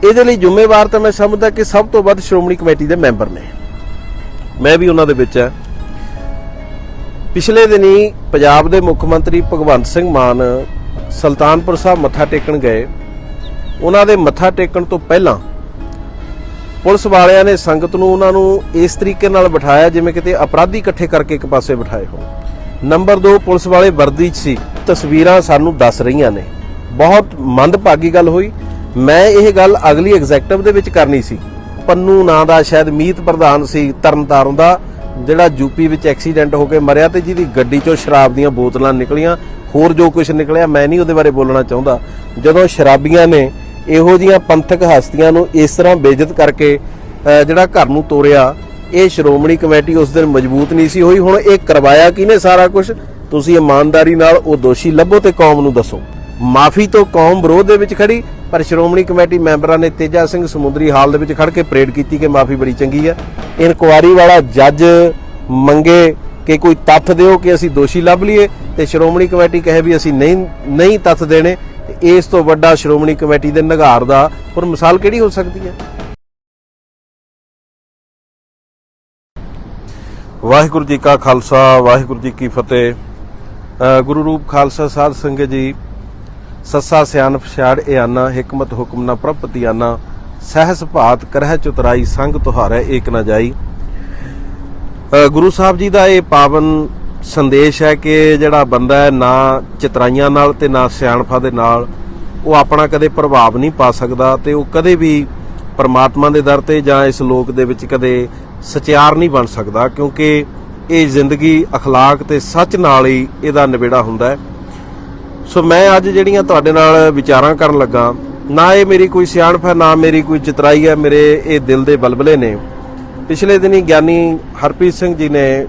ਇਹਦੇ ਲਈ ਜ਼ਿੰਮੇਵਾਰ ਤਾਂ ਮੈਂ ਸਮਝਦਾ ਕਿ ਸਭ ਤੋਂ ਵੱਧ ਸ਼੍ਰੋਮਣੀ ਕਮੇਟੀ ਦੇ ਮੈਂਬਰ ਨੇ। ਮੈਂ ਵੀ ਉਹਨਾਂ ਦੇ ਵਿੱਚ ਹਾਂ। ਪਿਛਲੇ ਦਿਨੀ ਪੰਜਾਬ ਦੇ ਮੁੱਖ ਮੰਤਰੀ ਭਗਵੰਤ ਸਿੰਘ ਮਾਨ ਸੁਲਤਾਨਪੁਰ ਸਾਹਿਬ ਮੱਥਾ ਟੇਕਣ ਗਏ। ਉਹਨਾਂ ਦੇ ਮੱਥਾ ਟੇਕਣ ਤੋਂ ਪਹਿਲਾਂ ਪੁਲਿਸ ਵਾਲਿਆਂ ਨੇ ਸੰਗਤ ਨੂੰ ਉਹਨਾਂ ਨੂੰ ਇਸ ਤਰੀਕੇ ਨਾਲ ਬਿਠਾਇਆ ਜਿਵੇਂ ਕਿਤੇ ਅਪਰਾਧੀ ਇਕੱਠੇ ਕਰਕੇ ਇੱਕ ਪਾਸੇ ਬਿਠਾਏ ਹੋਣ। ਨੰਬਰ 2, ਪੁਲਿਸ ਵਾਲੇ ਵਰਦੀ 'ਚ ਸੀ। ਤਸਵੀਰਾਂ ਸਾਨੂੰ ਦੱਸ ਰਹੀਆਂ ਨੇ। ਬਹੁਤ ਮੰਦਭਾਗੀ ਗੱਲ ਹੋਈ। ਮੈਂ ਇਹ ਗੱਲ ਅਗਲੀ ਐਗਜ਼ੈਕਟਿਵ ਦੇ ਵਿੱਚ ਕਰਨੀ ਸੀ। ਪੰਨੂ ਨਾਂ ਦਾ ਸ਼ਾਇਦ ਮੀਤ ਪ੍ਰਧਾਨ ਸੀ ਤਰਨਤਾਰਨ ਦਾ, ਜਿਹੜਾ ਯੂਪੀ ਵਿੱਚ ਐਕਸੀਡੈਂਟ ਹੋ ਕੇ ਮਰਿਆ ਤੇ ਜਿਹਦੀ ਗੱਡੀ 'ਚੋਂ ਸ਼ਰਾਬ ਦੀਆਂ ਬੋਤਲਾਂ ਨਿਕਲੀਆਂ। ਹੋਰ ਜੋ ਕੁਝ ਨਿਕਲਿਆ ਮੈਂ ਨਹੀਂ ਉਹਦੇ ਬਾਰੇ ਬੋਲਣਾ ਚਾਹੁੰਦਾ। ਜਦੋਂ ਸ਼ਰਾਬੀਆਂ ਨੇ ਇਹੋ ਜਿਹੀਆਂ ਪੰਥਕ ਹਸਤੀਆਂ ਨੂੰ ਇਸ ਤਰ੍ਹਾਂ ਬੇਇੱਜ਼ਤ ਕਰਕੇ ਜਿਹੜਾ ਘਰ ਨੂੰ ਤੋਰਿਆ, ਇਹ ਸ਼੍ਰੋਮਣੀ ਕਮੇਟੀ ਉਸ ਦਿਨ ਮਜ਼ਬੂਤ ਨਹੀਂ ਸੀ ਹੋਈ। ਹੁਣ ਇਹ ਕਰਵਾਇਆ ਕਿਹਨੇ ਸਾਰਾ ਕੁਝ? ਤੁਸੀਂ ਇਮਾਨਦਾਰੀ ਨਾਲ ਉਹ ਦੋਸ਼ੀ ਲੱਭੋ ਤੇ ਕੌਮ ਨੂੰ ਦੱਸੋ। ਮਾਫੀ ਤੋਂ ਕੌਮ ਵਿਰੋਧ ਦੇ ਵਿੱਚ ਖੜੀ, ਪਰ ਸ਼੍ਰੋਮਣੀ ਕਮੇਟੀ ਮੈਂਬਰਾਂ ਨੇ ਤੇਜਾ ਸਿੰਘ ਸਮੁੰਦਰੀ ਹਾਲ ਦੇ ਵਿੱਚ ਖੜ ਕੇ ਪਰੇਡ ਕੀਤੀ ਕਿ ਮਾਫੀ ਬੜੀ ਚੰਗੀ ਹੈ। ਇਨਕੁਆਰੀ ਵਾਲਾ ਜੱਜ ਮੰਗੇ ਕਿ ਕੋਈ ਤੱਥ ਦਿਓ ਕਿ ਅਸੀਂ ਦੋਸ਼ੀ ਲੱਭ ਲਈਏ, ਤੇ ਸ਼੍ਰੋਮਣੀ ਕਮੇਟੀ ਕਹੇ ਵੀ ਅਸੀਂ ਨਹੀਂ ਤੱਥ ਦੇਣੇ। ਇਸ ਤੋਂ ਵੱਡਾ ਸ਼੍ਰੋਮਣੀ ਕਮੇਟੀ ਦੇ ਨਿਘਾਰ ਦਾ ਹੋਰ ਮਿਸਾਲ ਕਿਹੜੀ ਹੋ ਸਕਦੀ ਹੈ? ਵਾਹਿਗੁਰੂ ਜੀ ਕਾ ਖਾਲਸਾ, ਵਾਹਿਗੁਰੂ ਜੀ ਕੀ ਫਤਿਹ। ਗੁਰੂ ਰੂਪ ਖਾਲਸਾ ਸਾਧ ਸੰਗਤ ਜੀ, ਸੱਸਾ ਸਿਆਣਪ ਛਾੜ ਇਆਨਾ, ਹਿਕਮਤ ਹੁਕਮ ਨਾ ਪ੍ਰਪਤੀਆਨਾ, ਸਹਿਸ ਭਾਤ ਕਰਹਿ ਚੁਤਰਾਈ, ਸੰਗ ਤੁਹਾਰੇ ਏਕ ਨਾ ਜਾਈ। ਗੁਰੂ ਸਾਹਿਬ ਜੀ ਦਾ ਇਹ ਪਾਵਨ ਸੰਦੇਸ਼ ਹੈ ਕਿ ਜਿਹੜਾ ਬੰਦਾ ਹੈ ਨਾ ਚਤਰਾਈਆਂ ਨਾਲ ਤੇ ਨਾ ਸਿਆਣਪਾਂ ਦੇ ਨਾਲ ਉਹ ਆਪਣਾ ਕਦੇ ਪ੍ਰਭਾਵ ਨਹੀਂ ਪਾ ਸਕਦਾ, ਤੇ ਉਹ ਕਦੇ ਵੀ ਪਰਮਾਤਮਾ ਦੇ ਦਰ ਤੇ ਜਾਂ ਇਸ ਲੋਕ ਦੇ ਵਿੱਚ ਕਦੇ ਸਚਿਆਰ ਨਹੀਂ ਬਣ ਸਕਦਾ, ਕਿਉਂਕਿ ਇਹ ਜ਼ਿੰਦਗੀ ਅਖਲਾਕ ਤੇ ਸੱਚ ਨਾਲ ਹੀ ਇਹਦਾ ਨਿਬੇੜਾ ਹੁੰਦਾ ਹੈ। ਸੋ ਮੈਂ ਅੱਜ ਜਿਹੜੀਆਂ ਤੁਹਾਡੇ ਨਾਲ ਵਿਚਾਰਾਂ ਕਰਨ ਲੱਗਾ, ਨਾ ਇਹ ਮੇਰੀ ਕੋਈ ਸਿਆਣਪ ਹੈ ਨਾ ਮੇਰੀ ਕੋਈ ਚਤਰਾਈ ਹੈ, ਮੇਰੇ ਇਹ ਦਿਲ ਦੇ ਬਲਬਲੇ ਨੇ। ਪਿਛਲੇ ਦਿਨੀ ਗਿਆਨੀ ਹਰਪ੍ਰੀਤ ਸਿੰਘ ਜੀ ਨੇ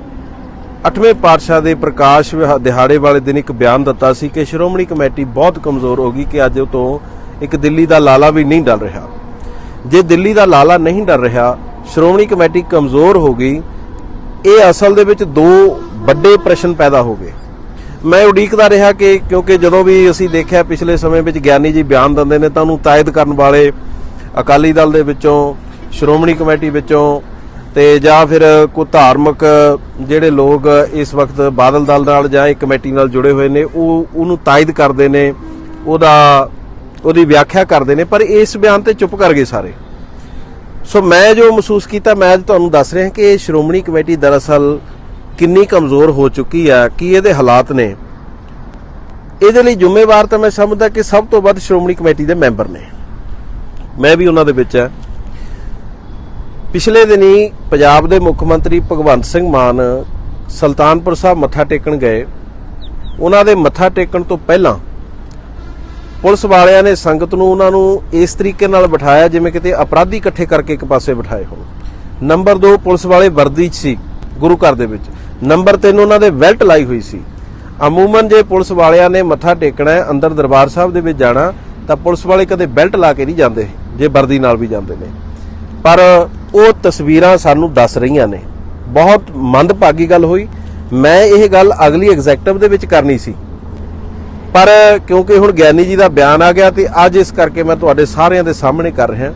8ਵੇਂ ਪਾਤਸ਼ਾਹ ਦੇ ਪ੍ਰਕਾਸ਼ ਦਿਹਾੜੇ ਵਾਲੇ ਦਿਨ ਇੱਕ ਬਿਆਨ ਦਿੱਤਾ ਸੀ ਕਿ ਸ਼੍ਰੋਮਣੀ ਕਮੇਟੀ ਬਹੁਤ ਕਮਜ਼ੋਰ ਹੋ ਗਈ, ਕਿ ਅੱਜ ਉਹ ਤੋਂ ਇੱਕ ਦਿੱਲੀ ਦਾ ਲਾਲਾ ਵੀ ਨਹੀਂ ਡਰ ਰਿਹਾ। ਜੇ ਦਿੱਲੀ ਦਾ ਲਾਲਾ ਨਹੀਂ ਡਰ ਰਿਹਾ, ਸ਼੍ਰੋਮਣੀ ਕਮੇਟੀ ਕਮਜ਼ੋਰ ਹੋ ਗਈ, ਇਹ ਅਸਲ ਦੇ ਵਿੱਚ ਦੋ ਵੱਡੇ ਪ੍ਰਸ਼ਨ ਪੈਦਾ ਹੋ ਗਏ। ਮੈਂ ਉਡੀਕਦਾ ਰਿਹਾ ਕਿ ਕਿਉਂਕਿ ਜਦੋਂ ਵੀ ਅਸੀਂ ਦੇਖਿਆ ਪਿਛਲੇ ਸਮੇਂ ਵਿੱਚ ਗਿਆਨੀ ਜੀ ਬਿਆਨ ਦਿੰਦੇ ਨੇ ਤਾਂ ਉਹਨੂੰ ਤਾਇਦ ਕਰਨ ਵਾਲੇ ਅਕਾਲੀ ਦਲ ਦੇ ਵਿੱਚੋਂ, ਸ਼੍ਰੋਮਣੀ ਕਮੇਟੀ ਵਿੱਚੋਂ, ਤੇ ਜਾਂ ਫਿਰ ਕੋਈ ਧਾਰਮਿਕ ਜਿਹੜੇ ਲੋਕ ਇਸ ਵਕਤ ਬਾਦਲ ਦਲ ਨਾਲ ਜਾਂ ਇਹ ਕਮੇਟੀ ਨਾਲ ਜੁੜੇ ਹੋਏ ਨੇ, ਉਹਨੂੰ ਤਾਇਦ ਕਰਦੇ ਨੇ, ਉਹਦੀ ਵਿਆਖਿਆ ਕਰਦੇ ਨੇ, ਪਰ ਇਸ ਬਿਆਨ ਤੇ ਚੁੱਪ ਕਰ ਗਏ ਸਾਰੇ। ਸੋ ਮੈਂ ਜੋ ਮਹਿਸੂਸ ਕੀਤਾ, ਮੈਂ ਅੱਜ ਤੁਹਾਨੂੰ ਦੱਸ ਰਿਹਾ ਕਿ ਇਹ ਸ਼੍ਰੋਮਣੀ ਕਮੇਟੀ ਦਰਅਸਲ ਕਿੰਨੀ ਕਮਜ਼ੋਰ ਹੋ ਚੁੱਕੀ ਹੈ, ਕੀ ਇਹਦੇ ਹਾਲਾਤ ਨੇ। ਇਹਦੇ ਲਈ ਜ਼ਿੰਮੇਵਾਰ ਤਾਂ ਮੈਂ ਸਮਝਦਾ ਕਿ ਸਭ ਤੋਂ ਵੱਧ ਸ਼੍ਰੋਮਣੀ ਕਮੇਟੀ ਦੇ ਮੈਂਬਰ ਨੇ। ਮੈਂ ਵੀ ਉਹਨਾਂ ਦੇ ਵਿੱਚ ਹਾਂ। ਪਿਛਲੇ ਦਿਨੀ ਪੰਜਾਬ ਦੇ ਮੁੱਖ ਮੰਤਰੀ ਭਗਵੰਤ ਸਿੰਘ ਮਾਨ ਸੁਲਤਾਨਪੁਰ ਸਾਹਿਬ ਮੱਥਾ ਟੇਕਣ ਗਏ। ਉਹਨਾਂ ਦੇ ਮੱਥਾ ਟੇਕਣ ਤੋਂ ਪਹਿਲਾਂ ਪੁਲਿਸ ਵਾਲਿਆਂ ਨੇ ਸੰਗਤ ਨੂੰ ਉਹਨਾਂ ਨੂੰ ਇਸ ਤਰੀਕੇ ਨਾਲ ਬਿਠਾਇਆ ਜਿਵੇਂ ਕਿਤੇ ਅਪਰਾਧੀ ਇਕੱਠੇ ਕਰਕੇ ਇੱਕ ਪਾਸੇ ਬਿਠਾਏ ਹੋਣ। ਨੰਬਰ 2, ਪੁਲਿਸ ਵਾਲੇ ਵਰਦੀ 'ਚ ਸੀ ਗੁਰੂ ਘਰ ਦੇ ਵਿੱਚ। ਨੰਬਰ 3, ਉਹਨਾਂ ਦੇ ਬੈਲਟ ਲਾਈ ਹੋਈ ਸੀ। ਅਮੂਮਨ ਜੇ ਪੁਲਿਸ ਵਾਲਿਆਂ ਨੇ ਮੱਥਾ ਟੇਕਣਾ ਹੈ, ਅੰਦਰ ਦਰਬਾਰ ਸਾਹਿਬ ਦੇ ਵਿੱਚ ਜਾਣਾ, ਤਾਂ ਪੁਲਿਸ ਵਾਲੇ ਕਦੇ ਬੈਲਟ ਲਾ ਕੇ ਨਹੀਂ ਜਾਂਦੇ, ਜੇ ਵਰਦੀ ਨਾਲ ਵੀ ਜਾਂਦੇ ਨੇ। ਪਰ ਉਹ ਤਸਵੀਰਾਂ ਸਾਨੂੰ ਦੱਸ ਰਹੀਆਂ ਨੇ। ਬਹੁਤ ਮੰਦਭਾਗੀ ਗੱਲ ਹੋਈ। ਮੈਂ ਇਹ ਗੱਲ ਅਗਲੀ ਐਗਜ਼ੈਕਟਿਵ ਦੇ ਵਿੱਚ ਕਰਨੀ ਸੀ, ਪਰ ਕਿਉਂਕਿ ਹੁਣ ਗਿਆਨੀ ਜੀ ਦਾ ਬਿਆਨ ਆ ਗਿਆ ਤੇ ਅੱਜ ਇਸ ਕਰਕੇ ਮੈਂ ਤੁਹਾਡੇ ਸਾਰਿਆਂ ਦੇ ਸਾਹਮਣੇ ਕਰ ਰਿਹਾ।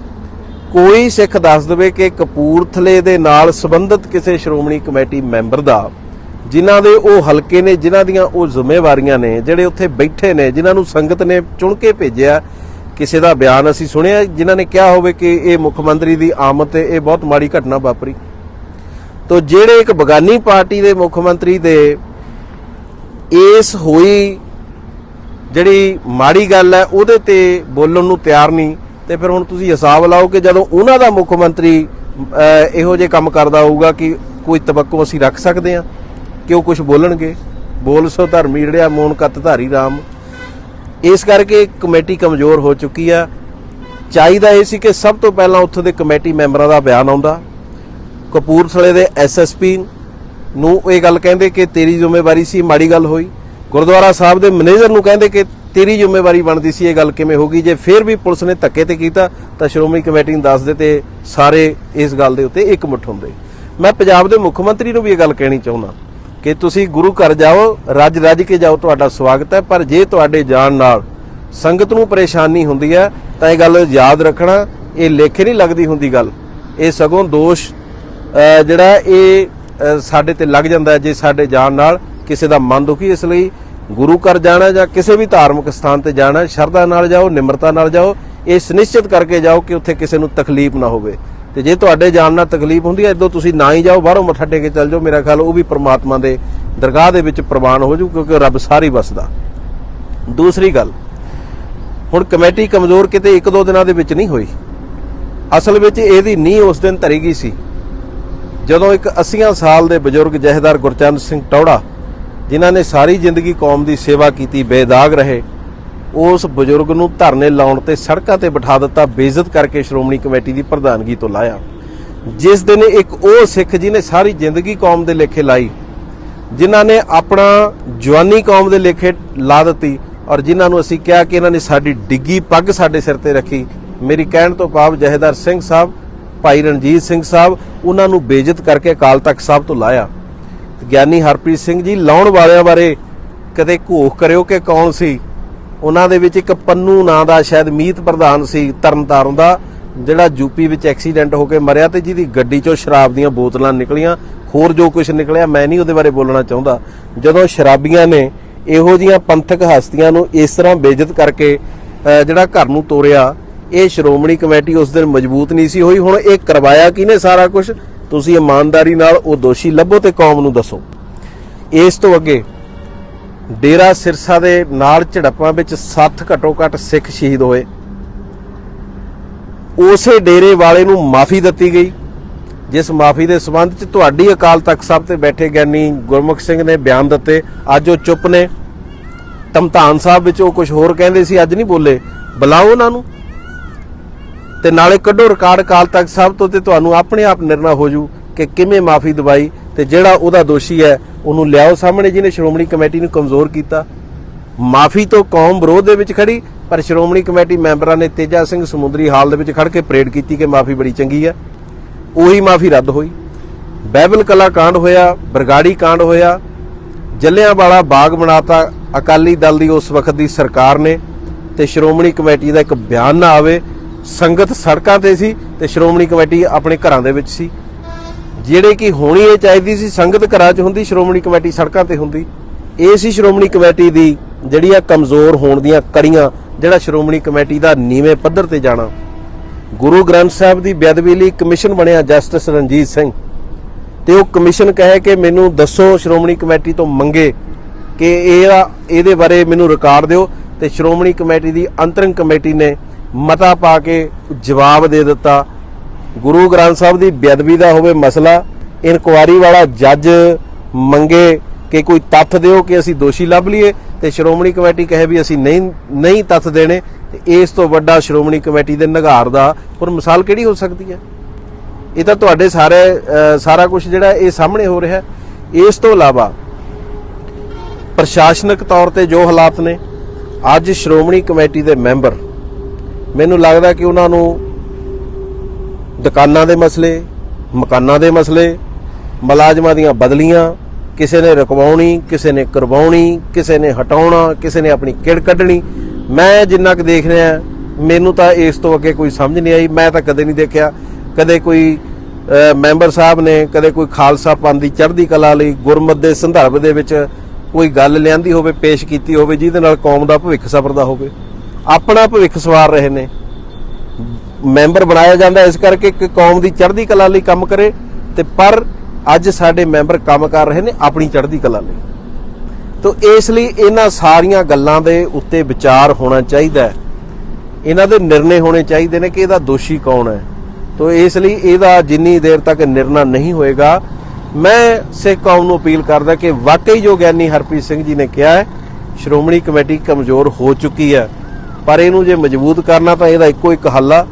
ਕੋਈ ਸਿੱਖ ਦੱਸ ਦੇਵੇ ਕਿ ਕਪੂਰਥਲੇ ਦੇ ਨਾਲ ਸੰਬੰਧਿਤ ਕਿਸੇ ਸ਼੍ਰੋਮਣੀ ਕਮੇਟੀ ਮੈਂਬਰ ਦਾ, ਜਿਨ੍ਹਾਂ ਦੇ ਉਹ ਹਲਕੇ ਨੇ, ਜਿਨ੍ਹਾਂ ਦੀਆਂ ਉਹ ਜ਼ਿੰਮੇਵਾਰੀਆਂ ਨੇ, ਜਿਹੜੇ ਉੱਥੇ ਬੈਠੇ ਨੇ, ਜਿਨ੍ਹਾਂ ਨੂੰ ਸੰਗਤ ਨੇ ਚੁਣ ਕੇ ਭੇਜਿਆ, ਕਿਸੇ ਦਾ ਬਿਆਨ ਅਸੀਂ ਸੁਣਿਆ ਜਿਨ੍ਹਾਂ ਨੇ ਕਿਹਾ ਹੋਵੇ ਕਿ ਇਹ ਮੁੱਖ ਮੰਤਰੀ ਦੀ ਆਮਦ ਤੇ ਇਹ ਬਹੁਤ ਮਾੜੀ ਘਟਨਾ ਵਾਪਰੀ। ਤੋ ਜਿਹੜੇ ਇੱਕ ਬਗਾਨੀ ਪਾਰਟੀ ਦੇ ਮੁੱਖ ਮੰਤਰੀ ਦੇ ਇਸ ਹੋਈ ਜਿਹੜੀ ਮਾੜੀ ਗੱਲ ਹੈ ਉਹਦੇ ਤੇ ਬੋਲਣ ਨੂੰ ਤਿਆਰ ਨਹੀਂ, ਤੇ ਫਿਰ ਹੁਣ ਤੁਸੀਂ ਹਿਸਾਬ ਲਾਓ ਕਿ ਜਦੋਂ ਉਹਨਾਂ ਦਾ ਮੁੱਖ ਮੰਤਰੀ ਇਹੋ ਜਿਹੇ ਕੰਮ ਕਰਦਾ ਹੋਊਗਾ ਕਿ ਕੋਈ ਤਵੱਕੋ ਅਸੀਂ ਰੱਖ ਸਕਦੇ ਹਾਂ ਕਿ ਉਹ ਕੁਝ ਬੋਲਣਗੇ। ਬੋਲ ਸੋ ਧਰਮੀ ਜਿਹੜਿਆ ਮੋਨ ਕੱਤ ਧਾਰੀ ਰਾਮ। ਇਸ ਕਰਕੇ ਕਮੇਟੀ ਕਮਜ਼ੋਰ ਹੋ ਚੁੱਕੀ ਆ। ਚਾਹੀਦਾ ਇਹ ਸੀ ਕਿ ਸਭ ਤੋਂ ਪਹਿਲਾਂ ਉੱਥੋਂ ਦੇ ਕਮੇਟੀ ਮੈਂਬਰਾਂ ਦਾ ਬਿਆਨ ਆਉਂਦਾ। ਕਪੂਰਥਲੇ ਦੇ ਐਸਐਸਪੀ ਨੂੰ ਇਹ ਗੱਲ ਕਹਿੰਦੇ ਕਿ ਤੇਰੀ ਜ਼ਿੰਮੇਵਾਰੀ ਸੀ, ਮਾੜੀ ਗੱਲ ਹੋਈ। ਗੁਰਦੁਆਰਾ ਸਾਹਿਬ ਦੇ ਮੈਨੇਜਰ ਨੂੰ ਕਹਿੰਦੇ ਕਿ ਤੇਰੀ ਜ਼ਿੰਮੇਵਾਰੀ ਬਣਦੀ ਸੀ, ਇਹ ਗੱਲ ਕਿਵੇਂ ਹੋ ਗਈ। ਜੇ ਫਿਰ ਵੀ ਪੁਲਿਸ ਨੇ ਧੱਕੇ ਤੇ ਕੀਤਾ ਤਾਂ ਸ਼੍ਰੋਮਣੀ ਕਮੇਟੀ ਨੂੰ ਦੱਸ ਦੇ ਤੇ ਸਾਰੇ ਇਸ ਗੱਲ ਦੇ ਉੱਤੇ ਇਕਮੁੱਠ ਹੁੰਦੇ। ਮੈਂ ਪੰਜਾਬ ਦੇ ਮੁੱਖ ਮੰਤਰੀ ਨੂੰ ਵੀ ਇਹ ਗੱਲ ਕਹਿਣੀ ਚਾਹੁੰਦਾ ਕਿ ਤੁਸੀਂ ਗੁਰੂ ਘਰ ਜਾਓ, ਰੱਜ ਰੱਜ ਕੇ ਜਾਓ, ਤੁਹਾਡਾ ਸਵਾਗਤ ਹੈ, ਪਰ ਜੇ ਤੁਹਾਡੇ ਜਾਣ ਨਾਲ ਸੰਗਤ ਨੂੰ ਪਰੇਸ਼ਾਨੀ ਹੁੰਦੀ ਹੈ ਤਾਂ ਇਹ ਗੱਲ ਯਾਦ ਰੱਖਣਾ ਇਹ ਲੇਖੇ ਨਹੀਂ ਲੱਗਦੀ ਹੁੰਦੀ ਗੱਲ, ਇਹ ਸਗੋਂ ਦੋਸ਼ ਜਿਹੜਾ ਇਹ ਸਾਡੇ ਤੇ ਲੱਗ ਜਾਂਦਾ ਜੇ ਸਾਡੇ ਜਾਣ ਨਾਲ ਕਿਸੇ ਦਾ ਮਨ ਦੁਖੀ। ਇਸ ਲਈ ਗੁਰੂ ਘਰ ਜਾਣਾ ਜਾਂ ਕਿਸੇ ਵੀ ਧਾਰਮਿਕ ਸਥਾਨ ਤੇ ਜਾਣਾ, ਸ਼ਰਧਾ ਨਾਲ ਜਾਓ, ਨਿਮਰਤਾ ਨਾਲ ਜਾਓ, ਇਹ ਸੁਨਿਸ਼ਚਿਤ ਕਰਕੇ ਜਾਓ ਕਿ ਉੱਥੇ ਕਿਸੇ ਨੂੰ ਤਕਲੀਫ ਨਾ ਹੋਵੇ। ਤੇ ਜੇ ਤੁਹਾਡੇ ਜਾਣ ਨਾਲ ਤਕਲੀਫ ਹੁੰਦੀ ਹੈ ਇਦੋਂ ਤੁਸੀਂ ਨਾ ਹੀ ਜਾਓ, ਬਾਹਰੋਂ ਮੱਥਾ ਟੇਕ ਕੇ ਚੱਲ ਜਾਓ। ਮੇਰਾ ਖਿਆਲ ਉਹ ਵੀ ਪ੍ਰਮਾਤਮਾ ਦੇ ਦਰਗਾਹ ਦੇ ਵਿੱਚ ਪ੍ਰਵਾਨ ਹੋ ਜੂ, ਕਿਉਂਕਿ ਰੱਬ ਸਾਰੀ ਵਸਦਾ। ਦੂਸਰੀ ਗੱਲ, ਹੁਣ ਕਮੇਟੀ ਕਮਜ਼ੋਰ ਕਿਤੇ 1-2 ਦਿਨਾਂ ਦੇ ਵਿੱਚ ਨਹੀਂ ਹੋਈ। ਅਸਲ ਵਿੱਚ ਇਹਦੀ ਨੀਂਹ ਉਸ ਦਿਨ ਧਰੀ ਗਈ ਸੀ ਜਦੋਂ ਇੱਕ 80 ਸਾਲ ਦੇ ਬਜ਼ੁਰਗ ਜਥੇਦਾਰ ਗੁਰਚਰਨ ਸਿੰਘ ਟੌੜਾ, ਜਿਨ੍ਹਾਂ ਨੇ ਸਾਰੀ ਜ਼ਿੰਦਗੀ ਕੌਮ ਦੀ ਸੇਵਾ ਕੀਤੀ, ਬੇਦਾਗ ਰਹੇ, ਉਸ ਬਜ਼ੁਰਗ ਨੂੰ ਧਰਨੇ ਲਾਉਣ ਤੇ ਸੜਕਾਂ ਤੇ ਬਿਠਾ ਦਿੱਤਾ, ਬੇਇੱਜ਼ਤ ਕਰਕੇ ਸ਼੍ਰੋਮਣੀ ਕਮੇਟੀ ਦੀ ਪ੍ਰਧਾਨਗੀ ਤੋਂ ਲਾਇਆ। ਜਿਸ ਦਿਨ ਇੱਕ ਉਹ ਸਿੱਖ ਜਿਹਨੇ ਸਾਰੀ ਜ਼ਿੰਦਗੀ ਕੌਮ ਦੇ ਲੇਖੇ ਲਾਈ, ਜਿਨ੍ਹਾਂ ਨੇ ਆਪਣਾ ਜਵਾਨੀ ਕੌਮ ਦੇ ਲੇਖੇ ਲਾ ਦਿੱਤੀ, ਔਰ ਜਿਨ੍ਹਾਂ ਨੂੰ ਅਸੀਂ ਕਿਹਾ ਕਿ ਇਹਨਾਂ ਨੇ ਸਾਡੀ ਡਿੱਗੀ ਪੱਗ ਸਾਡੇ ਸਿਰ ਤੇ ਰੱਖੀ। ਮੇਰੀ ਕਹਿਣ ਤੋਂ ਭਾਵ ਜਥੇਦਾਰ ਸਿੰਘ ਸਾਹਿਬ, ਭਾਈ ਰਣਜੀਤ ਸਿੰਘ ਸਾਹਿਬ, ਉਹਨਾਂ ਨੂੰ ਬੇਇੱਜ਼ਤ ਕਰਕੇ ਅਕਾਲ ਤਖਤ ਸਾਹਿਬ ਤੋਂ ਲਾਇਆ। ਗਿਆਨੀ ਹਰਪ੍ਰੀਤ ਸਿੰਘ ਜੀ, ਲਾਉਣ ਵਾਲਿਆਂ ਬਾਰੇ ਕਦੇ ਘੋਖ ਕਰਿਓ ਕਿ ਕੌਣ ਸੀ। ਉਹਨਾਂ ਦੇ ਵਿੱਚ ਇੱਕ ਪੰਨੂ ਨਾਂ ਦਾ ਸ਼ਾਇਦ ਮੀਤ ਪ੍ਰਧਾਨ ਸੀ ਤਰਨਤਾਰਨ ਦਾ, ਜਿਹੜਾ ਯੂਪੀ ਵਿੱਚ ਐਕਸੀਡੈਂਟ ਹੋ ਕੇ ਮਰਿਆ ਤੇ ਜਿਹਦੀ ਗੱਡੀ 'ਚੋਂ ਸ਼ਰਾਬ ਦੀਆਂ ਬੋਤਲਾਂ ਨਿਕਲੀਆਂ। ਹੋਰ ਜੋ ਕੁਝ ਨਿਕਲਿਆ ਮੈਂ ਨਹੀਂ ਉਹਦੇ ਬਾਰੇ ਬੋਲਣਾ ਚਾਹੁੰਦਾ। ਜਦੋਂ ਸ਼ਰਾਬੀਆਂ ਨੇ ਇਹੋ ਜਿਹੀਆਂ ਪੰਥਕ ਹਸਤੀਆਂ ਨੂੰ ਇਸ ਤਰ੍ਹਾਂ ਬੇਇੱਜ਼ਤ ਕਰਕੇ ਜਿਹੜਾ ਘਰ ਨੂੰ ਤੋਰਿਆ, ਇਹ ਸ਼੍ਰੋਮਣੀ ਕਮੇਟੀ ਉਸ ਦਿਨ ਮਜ਼ਬੂਤ ਨਹੀਂ ਸੀ ਹੋਈ। ਹੁਣ ਇਹ ਕਰਵਾਇਆ ਕਿਹਨੇ ਸਾਰਾ ਕੁਝ? ਤੁਸੀਂ ਇਮਾਨਦਾਰੀ ਨਾਲ ਉਹ ਦੋਸ਼ੀ ਲੱਭੋ ਤੇ ਕੌਮ ਨੂੰ ਦੱਸੋ। ਇਸ ਤੋਂ ਅੱਗੇ ਡੇਰਾ ਸਿਰਸਾ ਦੇ ਨਾਲ ਝੜਪਾਂ ਵਿੱਚ 7 ਘੱਟੋ ਘੱਟ ਸਿੱਖ ਸ਼ਹੀਦ ਹੋਏ। ਉਸੇ ਡੇਰੇ ਵਾਲੇ ਨੂੰ ਮਾਫੀ ਦਿੱਤੀ ਗਈ, ਜਿਸ ਮਾਫੀ ਦੇ ਸੰਬੰਧ 'ਚ ਤੁਹਾਡੀ ਅਕਾਲ ਤਖਤ ਸਾਹਿਬ ਤੇ ਬੈਠੇ ਗਿਆਨੀ ਗੁਰਮੁਖ ਸਿੰਘ ਨੇ ਬਿਆਨ ਦਿੱਤੇ। ਅੱਜ ਉਹ ਚੁੱਪ ਨੇ। ਧਮਧਾਨ ਸਾਹਿਬ ਵਿੱਚ ਉਹ ਕੁਝ ਹੋਰ ਕਹਿੰਦੇ ਸੀ, ਅੱਜ ਨਹੀਂ ਬੋਲੇ। ਬੁਲਾਓ ਉਹਨਾਂ ਨੂੰ ਤੇ ਨਾਲੇ ਕੱਢੋ ਰਿਕਾਰਡ ਅਕਾਲ ਤਖਤ ਸਾਹਿਬ ਤੋਂ, ਤੇ ਤੁਹਾਨੂੰ ਆਪਣੇ ਆਪ ਨਿਰਣਾ ਹੋ ਜੂ ਕਿ ਕਿਵੇਂ ਮਾਫੀ ਦਵਾਈ, ਤੇ ਜਿਹੜਾ ਉਹਦਾ ਦੋਸ਼ੀ ਹੈ ਉਹਨੂੰ ਲਿਆਓ ਸਾਹਮਣੇ, ਜਿਹਨੇ ਸ਼੍ਰੋਮਣੀ ਕਮੇਟੀ ਨੂੰ ਕਮਜ਼ੋਰ ਕੀਤਾ। ਮਾਫੀ ਤੋਂ ਕੌਮ ਵਿਰੋਧ ਦੇ ਵਿੱਚ ਖੜੀ, ਪਰ ਸ਼੍ਰੋਮਣੀ ਕਮੇਟੀ ਮੈਂਬਰਾਂ ਨੇ ਤੇਜਾ ਸਿੰਘ ਸਮੁੰਦਰੀ ਹਾਲ ਦੇ ਵਿੱਚ ਖੜ ਕੇ ਪਰੇਡ ਕੀਤੀ ਕਿ ਮਾਫੀ ਬੜੀ ਚੰਗੀ ਹੈ। ਉਹੀ ਮਾਫੀ ਰੱਦ ਹੋਈ। ਬਾਈਬਲ ਕਲਾ ਕਾਂਡ ਹੋਇਆ, ਬਰਗਾੜੀ ਕਾਂਡ ਹੋਇਆ, ਜੱਲਿਆਂਵਾਲਾ ਬਾਗ ਬਣਾਤਾ ਅਕਾਲੀ ਦਲ ਦੀ ਉਸ ਵਕਤ ਦੀ ਸਰਕਾਰ ਨੇ, ਤੇ ਸ਼੍ਰੋਮਣੀ ਕਮੇਟੀ ਦਾ ਇੱਕ ਬਿਆਨ ਨਾ ਆਵੇ। ਸੰਗਤ ਸੜਕਾਂ ਤੇ ਸੀ ਤੇ ਸ਼੍ਰੋਮਣੀ ਕਮੇਟੀ ਆਪਣੇ ਘਰਾਂ ਦੇ ਵਿੱਚ ਸੀ। ਜਿਹੜੇ ਕਿ ਹੋਣੀ ਇਹ ਚਾਹੀਦੀ ਸੀ, ਸੰਗਤ ਘਰਾਂ 'ਚ ਹੁੰਦੀ, ਸ਼੍ਰੋਮਣੀ ਕਮੇਟੀ ਸੜਕਾਂ ਤੇ ਹੁੰਦੀ। ਇਹ ਸੀ ਸ਼੍ਰੋਮਣੀ ਕਮੇਟੀ ਦੀ ਜਿਹੜੀ ਆ ਕਮਜ਼ੋਰ ਹੋਣ ਦੀਆਂ ਕੜੀਆਂ, ਜਿਹੜਾ ਸ਼੍ਰੋਮਣੀ ਕਮੇਟੀ ਦਾ ਨੀਵੇਂ ਪੱਧਰ ਤੇ ਜਾਣਾ। ਗੁਰੂ ਗ੍ਰੰਥ ਸਾਹਿਬ ਦੀ ਬੇਅਦਬੀ ਲਈ ਕਮਿਸ਼ਨ ਬਣਿਆ ਜਸਟਿਸ ਰਣਜੀਤ ਸਿੰਘ, ਤੇ ਉਹ ਕਮਿਸ਼ਨ ਕਹੇ ਕਿ ਮੈਨੂੰ ਦੱਸੋ, ਸ਼੍ਰੋਮਣੀ ਕਮੇਟੀ ਤੋਂ ਮੰਗੇ ਕਿ ਇਹਦੇ ਬਾਰੇ ਮੈਨੂੰ ਰਿਕਾਰਡ ਦਿਓ, ਤੇ ਸ਼੍ਰੋਮਣੀ ਕਮੇਟੀ ਦੀ ਅੰਤਰਿਮ ਕਮੇਟੀ ਨੇ ਮਤਾ ਪਾ ਕੇ ਜਵਾਬ ਦੇ ਦਿੱਤਾ। ਗੁਰੂ ਗ੍ਰੰਥ ਸਾਹਿਬ ਦੀ ਬੇਅਦਬੀ ਦਾ ਹੋਵੇ ਮਸਲਾ, ਇਨਕੁਆਰੀ ਵਾਲਾ ਜੱਜ ਮੰਗੇ ਕਿ ਕੋਈ ਤੱਥ ਦਿਓ ਕਿ ਅਸੀਂ ਦੋਸ਼ੀ ਲੱਭ ਲਈਏ, ਤੇ ਸ਼੍ਰੋਮਣੀ ਕਮੇਟੀ ਕਹੇ ਵੀ ਅਸੀਂ ਨਹੀਂ ਤੱਥ ਦੇਣੇ। ਤੇ ਇਸ ਤੋਂ ਵੱਡਾ ਸ਼੍ਰੋਮਣੀ ਕਮੇਟੀ ਦੇ ਨਿਘਾਰ ਦਾ ਹੋਰ ਮਿਸਾਲ ਕਿਹੜੀ ਹੋ ਸਕਦੀ ਹੈ? ਇਹ ਤਾਂ ਤੁਹਾਡੇ ਸਾਰਾ ਕੁਝ ਜਿਹੜਾ ਇਹ ਸਾਹਮਣੇ ਹੋ ਰਿਹਾ। ਇਸ ਤੋਂ ਇਲਾਵਾ ਪ੍ਰਸ਼ਾਸਨਿਕ ਤੌਰ ਤੇ ਜੋ ਹਾਲਾਤ ਨੇ, ਅੱਜ ਸ਼੍ਰੋਮਣੀ ਕਮੇਟੀ ਦੇ ਮੈਂਬਰ, ਮੈਨੂੰ ਲੱਗਦਾ ਕਿ ਉਹਨਾਂ ਨੂੰ ਦੁਕਾਨਾਂ ਦੇ ਮਸਲੇ, ਮਕਾਨਾਂ ਦੇ ਮਸਲੇ, ਮੁਲਾਜ਼ਮਾਂ ਦੀਆਂ ਬਦਲੀਆਂ, ਕਿਸੇ ਨੇ ਰੁਕਵਾਉਣੀ, ਕਿਸੇ ਨੇ ਕਰਵਾਉਣੀ, ਕਿਸੇ ਨੇ ਹਟਾਉਣਾ, ਕਿਸੇ ਨੇ ਆਪਣੀ ਕਿੜ ਕੱਢਣੀ, ਮੈਂ ਜਿੰਨਾ ਕੁ ਦੇਖ ਰਿਹਾ ਮੈਨੂੰ ਤਾਂ ਇਸ ਤੋਂ ਅੱਗੇ ਕੋਈ ਸਮਝ ਨਹੀਂ ਆਈ। ਮੈਂ ਤਾਂ ਕਦੇ ਨਹੀਂ ਦੇਖਿਆ ਕਦੇ ਕੋਈ ਮੈਂਬਰ ਸਾਹਿਬ ਨੇ ਕਦੇ ਕੋਈ ਖਾਲਸਾ ਪੰਥ ਦੀ ਚੜ੍ਹਦੀ ਕਲਾ ਲਈ ਗੁਰਮਤਿ ਦੇ ਸੰਦਰਭ ਦੇ ਵਿੱਚ ਕੋਈ ਗੱਲ ਲਿਆਂਦੀ ਹੋਵੇ, ਪੇਸ਼ ਕੀਤੀ ਹੋਵੇ, ਜਿਹਦੇ ਨਾਲ ਕੌਮ ਦਾ ਭਵਿੱਖ ਸਵਰਦਾ ਹੋਵੇ। ਆਪਣਾ ਭਵਿੱਖ ਸਵਾਰ ਰਹੇ ਨੇ। ਮੈਂਬਰ ਬਣਾਇਆ ਜਾਂਦਾ ਇਸ ਕਰਕੇ ਕਿ ਕੌਮ ਦੀ ਚੜ੍ਹਦੀ ਕਲਾ ਲਈ ਕੰਮ ਕਰੇ, ਤੇ ਪਰ ਅੱਜ ਸਾਡੇ ਮੈਂਬਰ ਕੰਮ ਕਰ ਰਹੇ ਨੇ ਆਪਣੀ ਚੜ੍ਹਦੀ ਕਲਾ ਲਈ। ਤੋ ਇਸ ਲਈ ਇਹਨਾਂ ਸਾਰੀਆਂ ਗੱਲਾਂ ਦੇ ਉੱਤੇ ਵਿਚਾਰ ਹੋਣਾ ਚਾਹੀਦਾ ਹੈ, ਇਹਨਾਂ ਦੇ ਨਿਰਣੇ ਹੋਣੇ ਚਾਹੀਦੇ ਨੇ ਕਿ ਇਹਦਾ ਦੋਸ਼ੀ ਕੌਣ ਹੈ। ਤੋ ਇਸ ਲਈ ਇਹਦਾ ਜਿੰਨੀ ਦੇਰ ਤੱਕ ਨਿਰਣਾ ਨਹੀਂ ਹੋਏਗਾ, ਮੈਂ ਸਿੱਖ ਕੌਮ ਨੂੰ ਅਪੀਲ ਕਰਦਾ ਕਿ ਵਾਕਈ ਜੋ ਗਿਆਨੀ ਹਰਪ੍ਰੀਤ ਸਿੰਘ ਜੀ ਨੇ ਕਿਹਾ ਹੈ, ਸ਼੍ਰੋਮਣੀ ਕਮੇਟੀ ਕਮਜ਼ੋਰ ਹੋ ਚੁੱਕੀ ਹੈ, ਪਰ ਇਹਨੂੰ ਜੇ ਮਜ਼ਬੂਤ ਕਰਨਾ ਤਾਂ ਇਹਦਾ ਇੱਕੋ ਇੱਕ ਹੱਲ ਆ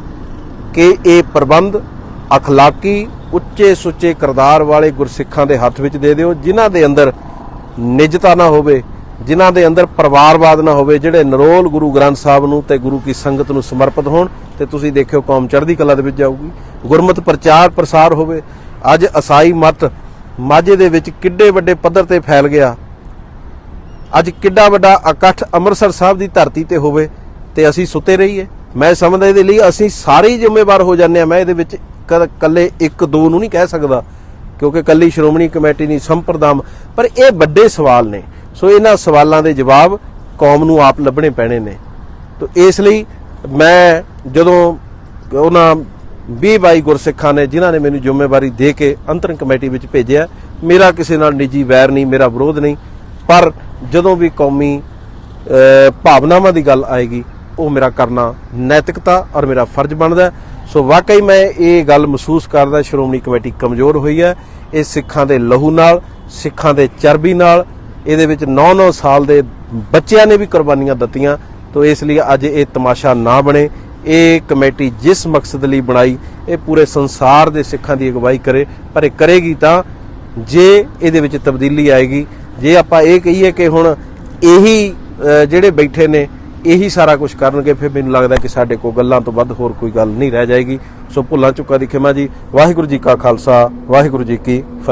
ਕਿ ਇਹ ਪ੍ਰਬੰਧ ਅਖਲਾਕੀ ਉੱਚੇ ਸੁੱਚੇ ਕਿਰਦਾਰ ਵਾਲੇ ਗੁਰਸਿੱਖਾਂ ਦੇ ਹੱਥ ਵਿੱਚ ਦੇ ਦਿਓ, ਜਿਨ੍ਹਾਂ ਦੇ ਅੰਦਰ ਨਿਜਤਾ ਨਾ ਹੋਵੇ, ਜਿਨ੍ਹਾਂ ਦੇ ਅੰਦਰ ਪਰਿਵਾਰਵਾਦ ਨਾ ਹੋਵੇ, ਜਿਹੜੇ ਨਿਰੋਲ ਗੁਰੂ ਗ੍ਰੰਥ ਸਾਹਿਬ ਨੂੰ ਤੇ ਗੁਰੂ ਕੀ ਸੰਗਤ ਨੂੰ ਸਮਰਪਿਤ ਹੋਣ, ਤੇ ਤੁਸੀਂ ਦੇਖਿਓ ਕੌਮ ਚੜ੍ਹਦੀ ਕਲਾ ਦੇ ਵਿੱਚ ਜਾਊਗੀ। ਗੁਰਮਤਿ ਪ੍ਰਚਾਰ ਪ੍ਰਸਾਰ ਹੋਵੇ। ਅੱਜ ਈਸਾਈ ਮਤ ਮਾਝੇ ਦੇ ਵਿੱਚ ਕਿੱਡੇ ਵੱਡੇ ਪੱਧਰ ਤੇ ਫੈਲ ਗਿਆ, ਅੱਜ ਕਿੱਡਾ ਵੱਡਾ ਇਕੱਠ ਅੰਮ੍ਰਿਤਸਰ ਸਾਹਿਬ ਦੀ ਧਰਤੀ ਤੇ ਹੋਵੇ, ਤੇ ਅਸੀਂ ਸੁੱਤੇ ਰਹੀਏ। मैं समझदा ਇਹਦੇ ਲਈ ਅਸੀਂ ਸਾਰੇ ਹੀ ਜ਼ਿੰਮੇਵਾਰ ਹੋ ਜਾਂਦੇ ਆ। मैं ਇਹਦੇ ਵਿੱਚ ਕੱਲੇ ਇੱਕ ਦੋ ਨੂੰ ਨਹੀਂ ਕਹਿ ਸਕਦਾ ਕਿਉਂਕਿ ਕੱਲੀ ਸ਼੍ਰੋਮਣੀ ਕਮੇਟੀ ਨਹੀਂ ਸੰਪਰਦਾਮ, ਪਰ ਇਹ ਵੱਡੇ ਸਵਾਲ ਨੇ। ਸੋ ਇਹਨਾਂ ਸਵਾਲਾਂ ਦੇ ਜਵਾਬ ਕੌਮ ਨੂੰ ਆਪ ਲੱਭਣੇ ਪੈਣੇ ਨੇ। ਤੋ ਇਸ ਲਈ ਮੈਂ ਜਦੋਂ ਉਹਨਾਂ 20-22 ਗੁਰਸਿੱਖਾਂ ਨੇ ਜਿਨ੍ਹਾਂ ਨੇ ਮੈਨੂੰ ਜ਼ਿੰਮੇਵਾਰੀ ਦੇ ਕੇ ਅੰਤਰਿਮ ਕਮੇਟੀ ਵਿੱਚ ਭੇਜਿਆ, ਮੇਰਾ ਕਿਸੇ ਨਾਲ ਨਿੱਜੀ ਵੈਰ ਨਹੀਂ, ਮੇਰਾ ਵਿਰੋਧ ਨਹੀਂ, ਪਰ ਜਦੋਂ ਵੀ ਕੌਮੀ ਭਾਵਨਾਵਾਂ ਦੀ ਗੱਲ ਆਏਗੀ ਉਹ ਮੇਰਾ ਕਰਨਾ ਨੈਤਿਕਤਾ ਔਰ ਮੇਰਾ ਫਰਜ਼ ਬਣਦਾ। ਸੋ ਵਾਕਈ ਮੈਂ ਇਹ ਗੱਲ ਮਹਿਸੂਸ ਕਰਦਾ ਸ਼੍ਰੋਮਣੀ ਕਮੇਟੀ ਕਮਜ਼ੋਰ ਹੋਈ ਹੈ। ਇਹ ਸਿੱਖਾਂ ਦੇ ਲਹੂ ਨਾਲ, ਸਿੱਖਾਂ ਦੇ ਚਰਬੀ ਨਾਲ, ਇਹਦੇ ਵਿੱਚ 9-9 ਸਾਲ ਦੇ ਬੱਚਿਆਂ ਨੇ ਵੀ ਕੁਰਬਾਨੀਆਂ ਦਿੱਤੀਆਂ। ਤੋ ਇਸ ਲਈ ਅੱਜ ਇਹ ਤਮਾਸ਼ਾ ਨਾ ਬਣੇ। ਇਹ ਕਮੇਟੀ ਜਿਸ ਮਕਸਦ ਲਈ ਬਣਾਈ ਇਹ ਪੂਰੇ ਸੰਸਾਰ ਦੇ ਸਿੱਖਾਂ ਦੀ ਅਗਵਾਈ ਕਰੇ, ਪਰ ਇਹ ਕਰੇਗੀ ਤਾਂ ਜੇ ਇਹਦੇ ਵਿੱਚ ਤਬਦੀਲੀ ਆਏਗੀ। ਜੇ ਆਪਾਂ ਇਹ ਕਹੀਏ ਕਿ ਹੁਣ ਇਹੀ ਜਿਹੜੇ ਬੈਠੇ ਨੇ ਇਹੀ ਸਾਰਾ ਕੁਝ ਕਰਨਗੇ, ਫਿਰ ਮੈਨੂੰ ਲੱਗਦਾ ਕਿ ਸਾਡੇ ਕੋਲ ਗੱਲਾਂ ਤੋਂ ਵੱਧ ਹੋਰ ਕੋਈ ਗੱਲ ਨਹੀਂ ਰਹਿ ਜਾਏਗੀ। ਸੋ ਭੁੱਲਾਂ ਚੁੱਕਾਂ ਦੀ ਖਿਮਾ ਜੀ। ਵਾਹਿਗੁਰੂ ਜੀ ਕਾ ਖਾਲਸਾ, ਵਾਹਿਗੁਰੂ ਜੀ ਕੀ ਫਤਿਹ।